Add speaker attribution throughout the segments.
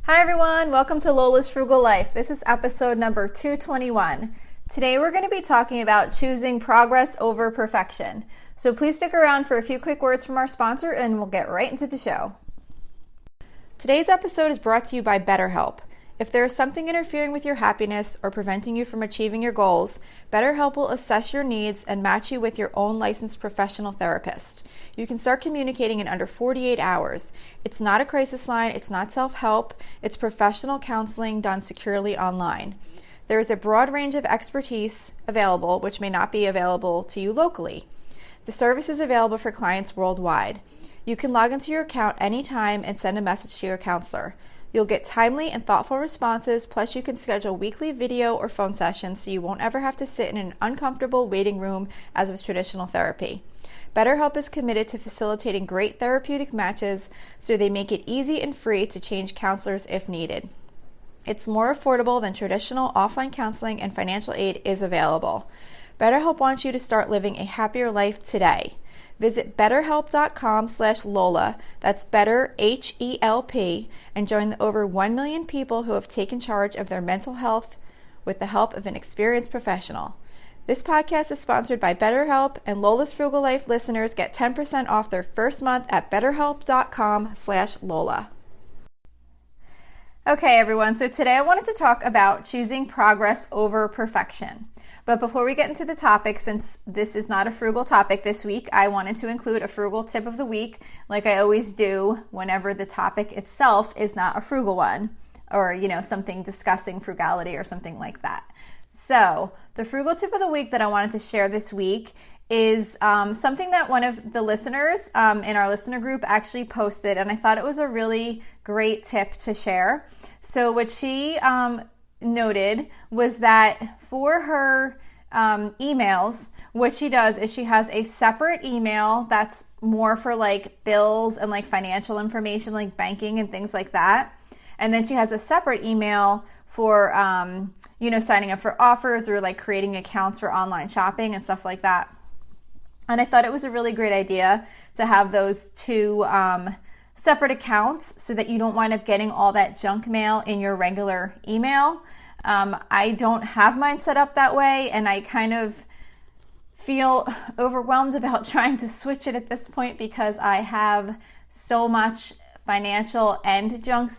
Speaker 1: Hi everyone, welcome to Lola's Frugal Life. This is episode number 221. Today we're going to be talking about choosing progress over perfection. So please stick around for a few quick words from our sponsor and we'll get right into the show. Today's episode is brought to you by BetterHelp. If there is something interfering with your happiness or preventing you from achieving your goals, BetterHelp will assess your needs and match you with your own licensed professional therapist. You can start communicating in under 48 hours. It's not a crisis line, it's not self-help, it's professional counseling done securely online. There is a broad range of expertise available, which may not be available to you locally. The service is available for clients worldwide. You can log into your account anytime and send a message to your counselor. You'll get timely and thoughtful responses, plus you can schedule weekly video or phone sessions so you won't ever have to sit in an uncomfortable waiting room as with traditional therapy. BetterHelp is committed to facilitating great therapeutic matches, so they make it easy and free to change counselors if needed. It's more affordable than traditional offline counseling, and financial aid is available. BetterHelp wants you to start living a happier life today. Visit betterhelp.com/Lola, that's better HELP, and join the over 1 million people who have taken charge of their mental health with the help of an experienced professional. This podcast is sponsored by BetterHelp, and Lola's Frugal Life listeners get 10% off their first month at betterhelp.com/Lola. Okay, everyone, so today I wanted to talk about choosing progress over perfection. But before we get into the topic, since this is not a frugal topic this week, I wanted to include a frugal tip of the week, like I always do whenever the topic itself is not a frugal one, or, something discussing frugality or something like that. So the frugal tip of the week that I wanted to share this week is something that one of the listeners in our listener group actually posted, and I thought it was a really great tip to share. So what she noted was that for her emails, what she does is she has a separate email that's more for like bills and like financial information, like banking and things like that. And then she has a separate email for, signing up for offers or like creating accounts for online shopping and stuff like that. And I thought it was a really great idea to have those two separate accounts so that you don't wind up getting all that junk mail in your regular email. I don't have mine set up that way, and I kind of feel overwhelmed about trying to switch it at this point because I have so much financial and junk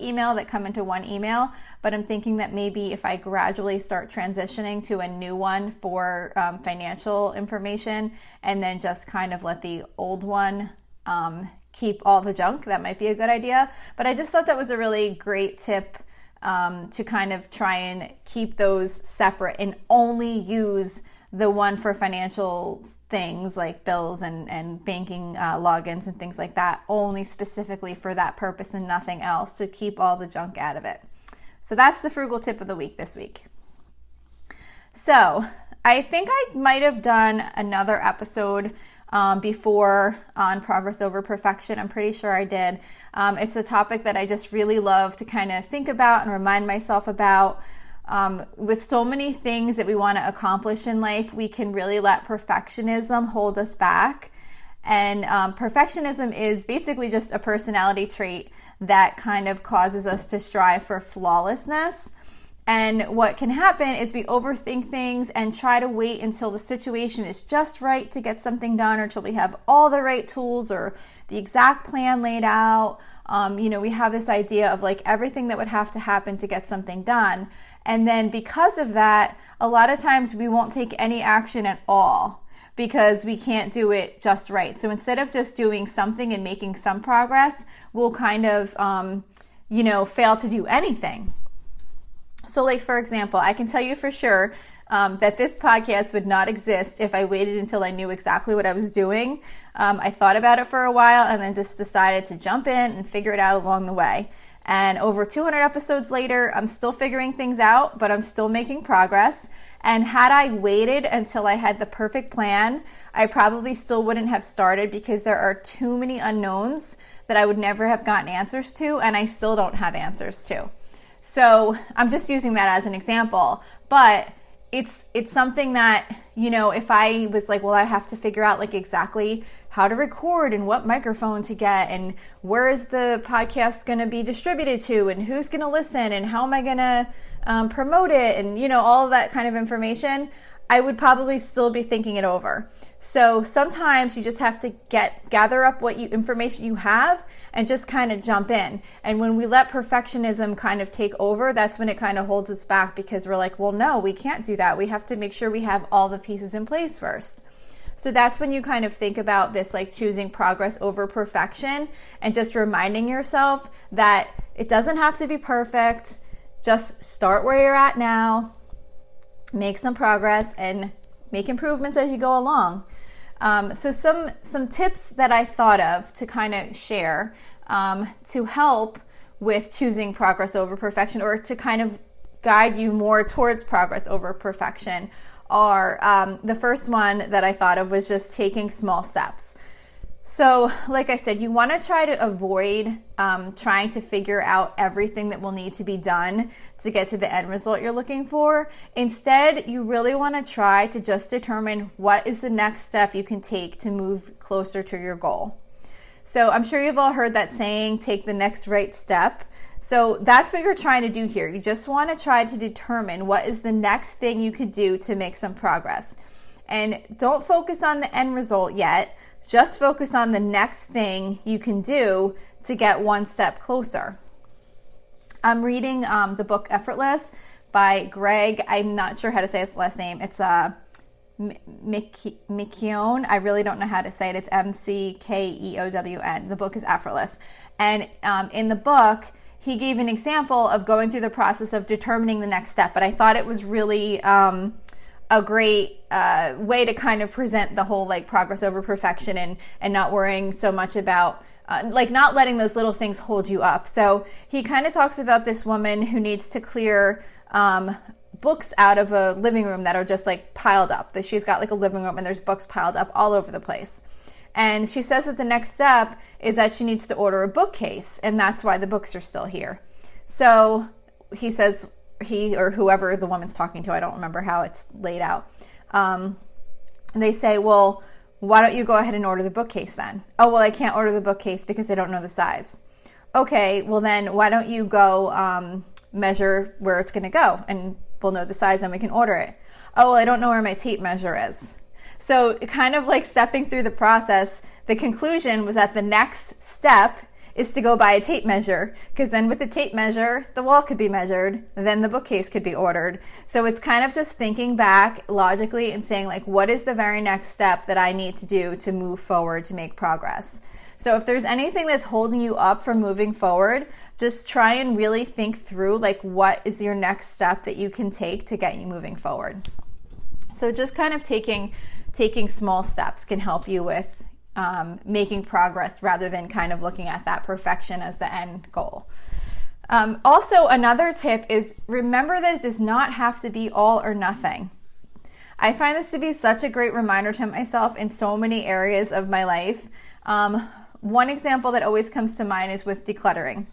Speaker 1: email that come into one email. But I'm thinking that maybe if I gradually start transitioning to a new one for financial information and then just kind of let the old one keep all the junk, that might be a good idea. But I just thought that was a really great tip to kind of try and keep those separate and only use the one for financial things like bills and banking logins and things like that, only specifically for that purpose and nothing else, to keep all the junk out of it. So that's the frugal tip of the week this week. So I think I might have done another episode before on progress over perfection. I'm pretty sure I did. It's a topic that I just really love to kind of think about and remind myself about. With so many things that we want to accomplish in life, we can really let perfectionism hold us back. And perfectionism is basically just a personality trait that kind of causes us to strive for flawlessness. And what can happen is we overthink things and try to wait until the situation is just right to get something done, or until we have all the right tools or the exact plan laid out. We have this idea of like everything that would have to happen to get something done. And then because of that, a lot of times we won't take any action at all because we can't do it just right. So instead of just doing something and making some progress, we'll kind of, fail to do anything. So like, for example, I can tell you for sure that this podcast would not exist if I waited until I knew exactly what I was doing. I thought about it for a while and then just decided to jump in and figure it out along the way. And over 200 episodes later, I'm still figuring things out, but I'm still making progress. And had I waited until I had the perfect plan, I probably still wouldn't have started because there are too many unknowns that I would never have gotten answers to, and I still don't have answers to. So I'm just using that as an example. But it's something that, if I was like, well, I have to figure out like exactly how to record and what microphone to get and where is the podcast going to be distributed to and who's going to listen and how am I going to promote it and, all of that kind of information, I would probably still be thinking it over. So sometimes you just have to gather up what information you have and just kind of jump in. And when we let perfectionism kind of take over, that's when it kind of holds us back because we're like, well, no, we can't do that. We have to make sure we have all the pieces in place first. So that's when you kind of think about this, like choosing progress over perfection and just reminding yourself that it doesn't have to be perfect. Just start where you're at now, make some progress, and make improvements as you go along. So some tips that I thought of to kind of share to help with choosing progress over perfection, or to kind of guide you more towards progress over perfection, are the first one that I thought of was just taking small steps. So like I said, you want to try to avoid trying to figure out everything that will need to be done to get to the end result you're looking for. Instead, you really want to try to just determine what is the next step you can take to move closer to your goal. So I'm sure you've all heard that saying, take the next right step. So that's what you're trying to do here. You just want to try to determine what is the next thing you could do to make some progress. And don't focus on the end result yet. Just focus on the next thing you can do to get one step closer. I'm reading the book Effortless by Greg. I'm not sure how to say his last name. It's McKeown. I really don't know how to say it. It's McKeown. The book is Effortless. And in the book, he gave an example of going through the process of determining the next step. But I thought it was really a great way to kind of present the whole like progress over perfection and not worrying so much about like not letting those little things hold you up. So he kind of talks about this woman who needs to clear books out of a living room that are just like piled up. That she's got like a living room and there's books piled up all over the place. And she says that the next step is that she needs to order a bookcase, and that's why the books are still here. So he says, he or whoever the woman's talking to, I don't remember how it's laid out. They say, well, why don't you go ahead and order the bookcase then? Oh, well, I can't order the bookcase because I don't know the size. Okay, well then why don't you go measure where it's going to go and we'll know the size and we can order it. Oh, well, I don't know where my tape measure is. So kind of like stepping through the process, the conclusion was that the next step is to go buy a tape measure, because then with the tape measure, the wall could be measured, then the bookcase could be ordered. So it's kind of just thinking back logically and saying like, what is the very next step that I need to do to move forward to make progress? So if there's anything that's holding you up from moving forward, just try and really think through like, what is your next step that you can take to get you moving forward? So just kind of taking small steps can help you with making progress rather than kind of looking at that perfection as the end goal. Also, another tip is remember that it does not have to be all or nothing. I find this to be such a great reminder to myself in so many areas of my life. One example that always comes to mind is with decluttering.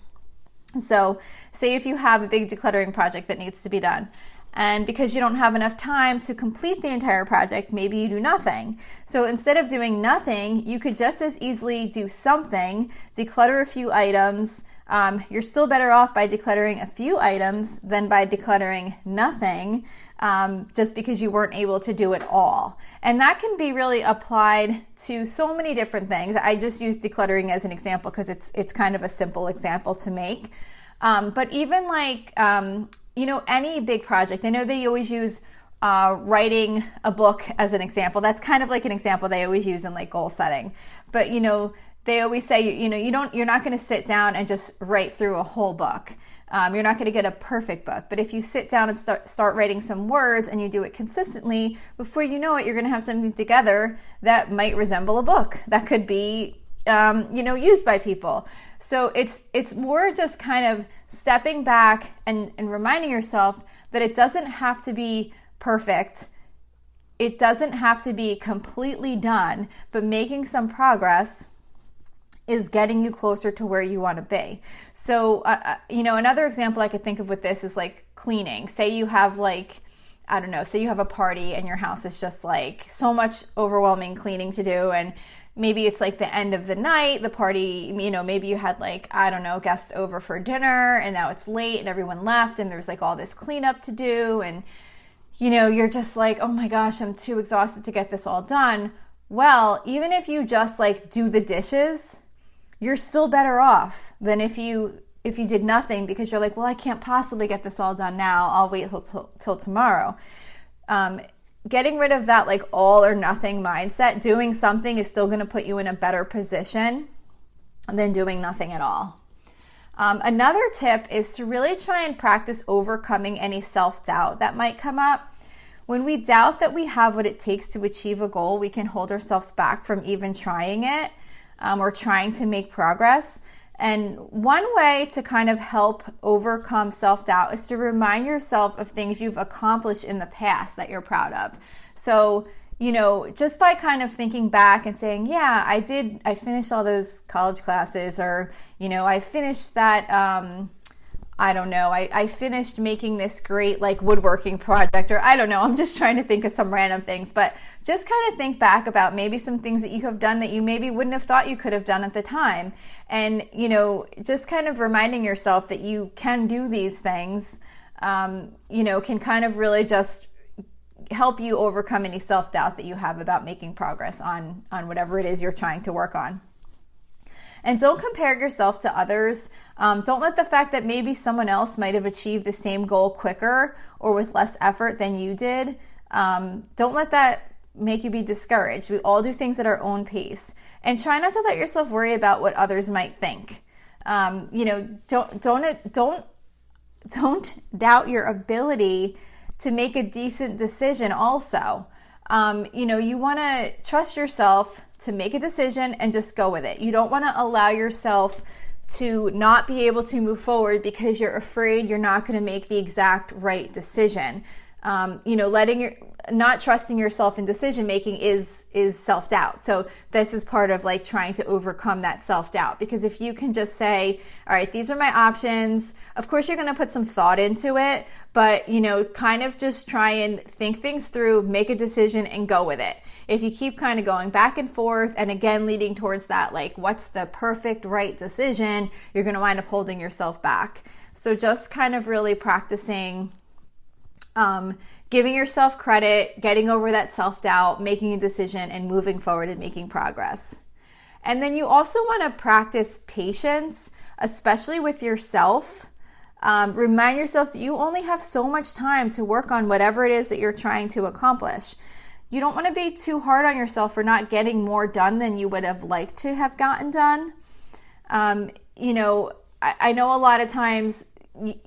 Speaker 1: So say if you have a big decluttering project that needs to be done, and because you don't have enough time to complete the entire project, maybe you do nothing. So instead of doing nothing, you could just as easily do something, declutter a few items. You're still better off by decluttering a few items than by decluttering nothing, just because you weren't able to do it all. And that can be really applied to so many different things. I just use decluttering as an example because it's kind of a simple example to make. But even like, any big project, I know they always use writing a book as an example. That's kind of like an example they always use in like goal setting. But, they always say, you're not going to sit down and just write through a whole book. You're not going to get a perfect book. But if you sit down and start writing some words and you do it consistently, before you know it, you're going to have something together that might resemble a book that could be, used by people. So it's more just kind of stepping back and reminding yourself that it doesn't have to be perfect. It doesn't have to be completely done, but making some progress is getting you closer to where you want to be. So, another example I could think of with this is like cleaning. Say you have like I don't know, say you have a party and your house is just like so much overwhelming cleaning to do, and maybe it's like the end of the night, the party, maybe you had like, I don't know, guests over for dinner and now it's late and everyone left and there's like all this cleanup to do, and you're just like, oh my gosh, I'm too exhausted to get this all done. Well, even if you just like do the dishes, you're still better off than if you did nothing, because you're like, well, I can't possibly get this all done now. I'll wait till tomorrow. Getting rid of that like all or nothing mindset, doing something is still going to put you in a better position than doing nothing at all. Another tip is to really try and practice overcoming any self-doubt that might come up. When we doubt that we have what it takes to achieve a goal, we can hold ourselves back from even trying it or trying to make progress. And one way to kind of help overcome self-doubt is to remind yourself of things you've accomplished in the past that you're proud of. So, just by kind of thinking back and saying, yeah, I finished all those college classes, or, I finished that, I don't know, I finished making this great like woodworking project, or I don't know, I'm just trying to think of some random things, but just kind of think back about maybe some things that you have done that you maybe wouldn't have thought you could have done at the time. And, just kind of reminding yourself that you can do these things, can kind of really just help you overcome any self-doubt that you have about making progress on whatever it is you're trying to work on. And don't compare yourself to others. Don't let the fact that maybe someone else might have achieved the same goal quicker or with less effort than you did. Don't let that make you be discouraged. We all do things at our own pace. And try not to let yourself worry about what others might think. Don't doubt your ability to make a decent decision also. You want to trust yourself to make a decision and just go with it. You don't want to allow yourself to not be able to move forward because you're afraid you're not going to make the exact right decision. Not trusting yourself in decision making is self-doubt. So this is part of like trying to overcome that self-doubt, because if you can just say, all right, these are my options. Of course, you're going to put some thought into it, but kind of just try and think things through, make a decision and go with it. If you keep kind of going back and forth and again leading towards that, like what's the perfect right decision, you're going to wind up holding yourself back. So just kind of really practicing giving yourself credit, getting over that self-doubt, making a decision, and moving forward and making progress. And then you also want to practice patience, especially with yourself. Remind yourself that you only have so much time to work on whatever it is that you're trying to accomplish. You don't want to be too hard on yourself for not getting more done than you would have liked to have gotten done. I know a lot of times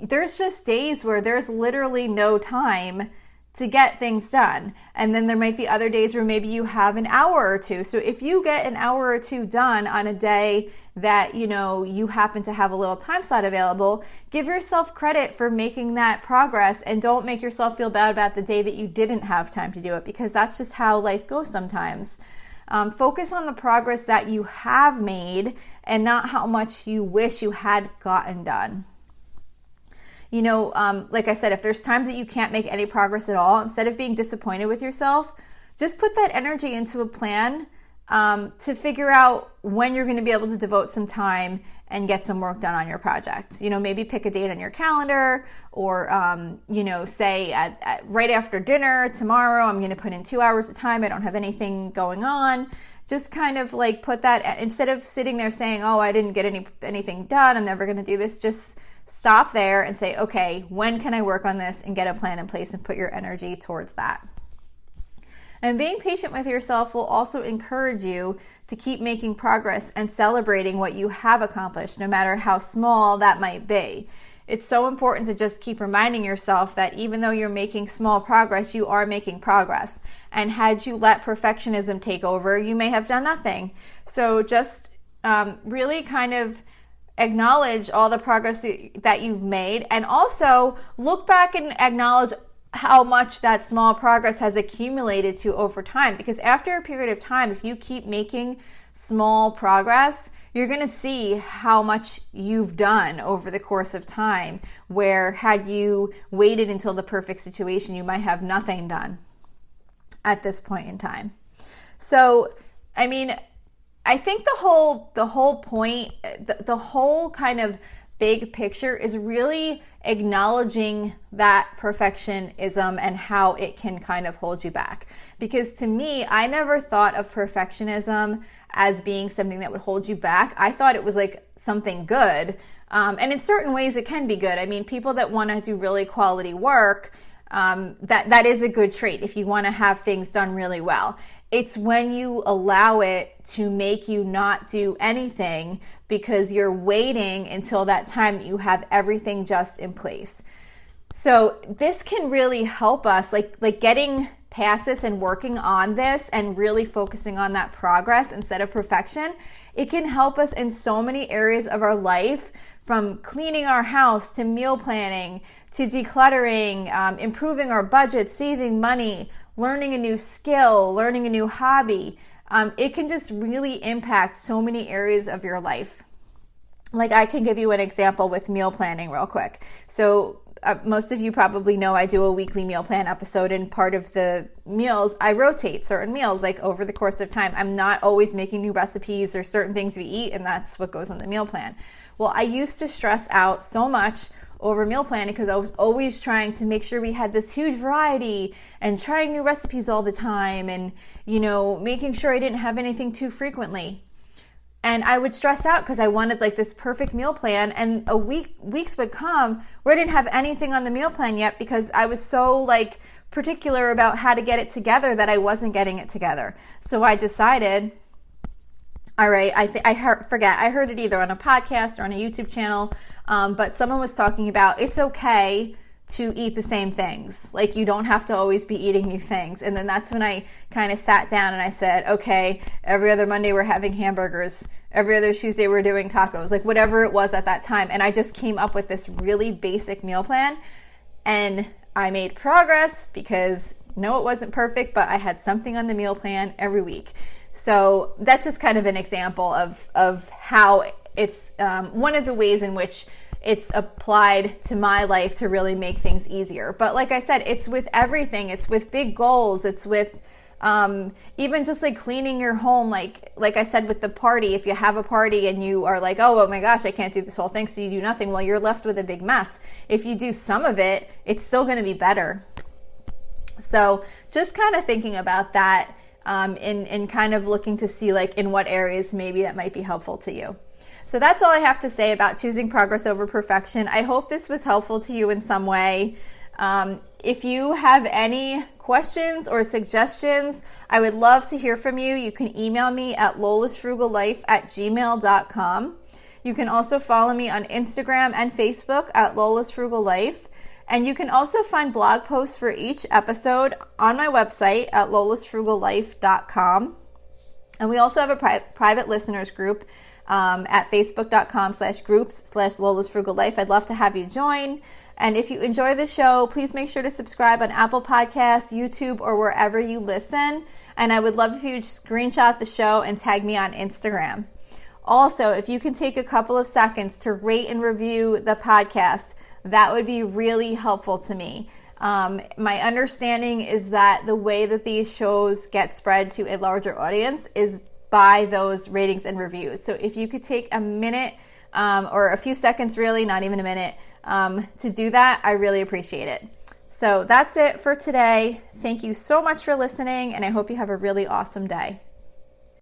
Speaker 1: there's just days where there's literally no time to get things done. And then there might be other days where maybe you have an hour or two. So if you get an hour or two done on a day that, you happen to have a little time slot available, give yourself credit for making that progress, and don't make yourself feel bad about the day that you didn't have time to do it, because that's just how life goes sometimes. Focus on the progress that you have made and not how much you wish you had gotten done. Like I said, if there's times that you can't make any progress at all, instead of being disappointed with yourself, just put that energy into a plan to figure out when you're going to be able to devote some time and get some work done on your project. Maybe pick a date on your calendar, or, say at right after dinner tomorrow, I'm going to put in 2 hours of time. I don't have anything going on. Just kind of like put that, instead of sitting there saying, oh, I didn't get anything done, I'm never going to do this. Just stop there and say, okay, when can I work on this, and get a plan in place and put your energy towards that. And being patient with yourself will also encourage you to keep making progress and celebrating what you have accomplished, no matter how small that might be. It's so important to just keep reminding yourself that even though you're making small progress, you are making progress. And had you let perfectionism take over, you may have done nothing. So just really kind of acknowledge all the progress that you've made, and also look back and acknowledge how much that small progress has accumulated to over time. Because after a period of time, if you keep making small progress, you're going to see how much you've done over the course of time, where had you waited until the perfect situation, you might have nothing done at this point in time. So, I mean, I think the whole point, the whole kind of big picture is really acknowledging that perfectionism and how it can kind of hold you back. Because to me, I never thought of perfectionism as being something that would hold you back. I thought it was like something good. And in certain ways it can be good. I mean, people that want to do really quality work, that is a good trait if you want to have things done really well. It's when you allow it to make you not do anything because you're waiting until that time that you have everything just in place. So this can really help us, like getting past this and working on this and really focusing on that progress instead of perfection. It can help us in so many areas of our life, from cleaning our house to meal planning to decluttering, improving our budget, saving money, learning a new skill, learning a new hobby. It can just really impact so many areas of your life. Like, I can give you an example with meal planning real quick. So most of you probably know I do a weekly meal plan episode, and part of the meals, I rotate certain meals like over the course of time. I'm not always making new recipes or certain things we eat, and that's what goes on the meal plan. Well, I used to stress out so much over meal planning because I was always trying to make sure we had this huge variety and trying new recipes all the time and, making sure I didn't have anything too frequently. And I would stress out because I wanted like this perfect meal plan, and weeks would come where I didn't have anything on the meal plan yet because I was so like particular about how to get it together that I wasn't getting it together. So I decided, all right, I heard it either on a podcast or on a YouTube channel, but someone was talking about it's okay to eat the same things. Like, you don't have to always be eating new things. And then that's when I kind of sat down and I said, okay, every other Monday we're having hamburgers. Every other Tuesday we're doing tacos, like whatever it was at that time. And I just came up with this really basic meal plan, and I made progress because no, it wasn't perfect, but I had something on the meal plan every week. So that's just kind of an example of how it's one of the ways in which it's applied to my life to really make things easier. But like I said, it's with everything. It's with big goals. It's with even just like cleaning your home. Like I said with the party, if you have a party and you are like, oh my gosh, I can't do this whole thing, so you do nothing, well, you're left with a big mess. If you do some of it, it's still going to be better. So just kind of thinking about that and kind of looking to see like in what areas maybe that might be helpful to you. So that's all I have to say about choosing progress over perfection. I hope this was helpful to you in some way. If you have any questions or suggestions, I would love to hear from you. You can email me at lolasfrugallife@gmail.com. You can also follow me on Instagram and Facebook at lolasfrugallife. And you can also find blog posts for each episode on my website at lolasfrugallife.com. And we also have a private listeners group at facebook.com/groups/lolasfrugallife. I'd love to have you join. And if you enjoy the show, please make sure to subscribe on Apple Podcasts, YouTube, or wherever you listen. And I would love if you would screenshot the show and tag me on Instagram. Also, if you can take a couple of seconds to rate and review the podcast, that would be really helpful to me. My understanding is that the way that these shows get spread to a larger audience is by those ratings and reviews. So if you could take a minute or a few seconds, really, not even a minute, to do that, I really appreciate it. So that's it for today. Thank you so much for listening, and I hope you have a really awesome day.